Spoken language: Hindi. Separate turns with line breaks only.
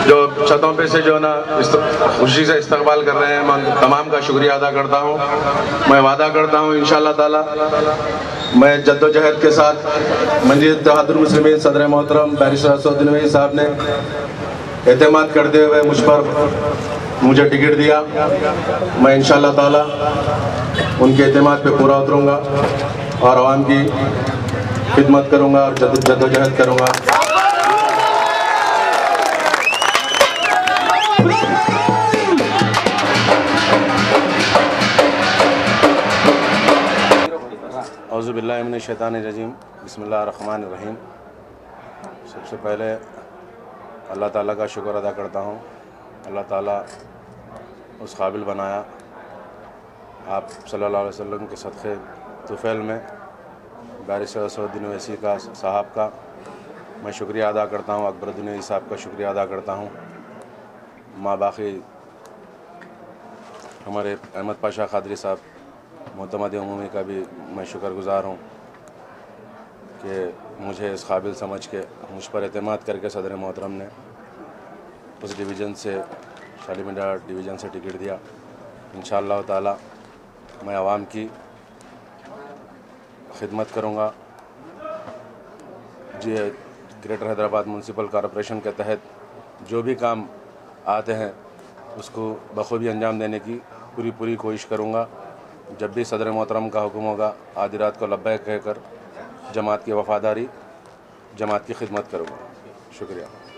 जो छतों पे से जो ना खुशी से इस्तकबाल कर रहे हैं, मैं तमाम का शुक्रिया अदा करता हूँ। मैं वादा करता हूँ इंशाअल्लाह ताला मैं जद्दोजहद के साथ मंजिल इत्तेहादुल मुस्लिमीन सदर मोहतरम बैरिस्टर असद नदवी साहब ने एतमाद करते हुए मुझे टिकट दिया। मैं इंशाअल्लाह ताला उनके एतमाद पे पूरा उतरूँगा और आवाम की खिदमत करूँगा और जद्दोजहद करूँगा। औज़ुबिल्लाहि मिनश्शैतानिर्रजीम बिस्मिल्लाहिर्रहमानिर्रहीम। सबसे पहले अल्लाह ताला का शुक्र अदा करता हूँ। अल्लाह ताला उस काबिल बनाया आप सल्लल्लाहु अलैहि वसल्लम के सदक़े तुफ़ैल में बैरिस्टर असदुद्दीन ओवैसी का साहब का मैं शुक्रिया अदा करता हूँ। अकबरुद्दीन ओवैसी साहब का शुक्रिया अदा करता हूँ। माँ बाकी हमारे अहमद पाशा क़ादरी साहब मोहतमद उमूमी का भी मैं शुक्रगुज़ार हूँ कि मुझे इस काबिल समझ के मुझ पर एतमाद करके सदर मोहतरम ने उस डिवीज़न से शालीमार डिवीज़न से टिकट दिया। इंशाअल्लाह ताला मैं आवाम की खिदमत करूँगा। जी ग्रेटर हैदराबाद म्यूनसिपल कॉरपोरेशन के तहत जो भी काम आते हैं उसको बखूबी अंजाम देने की पूरी कोशिश करूँगा। जब भी सदर मोहतरम का हुक्म होगा आधी रात को लब्बैक कहकर जमात की वफ़ादारी जमात की खिदमत करूँगा। शुक्रिया।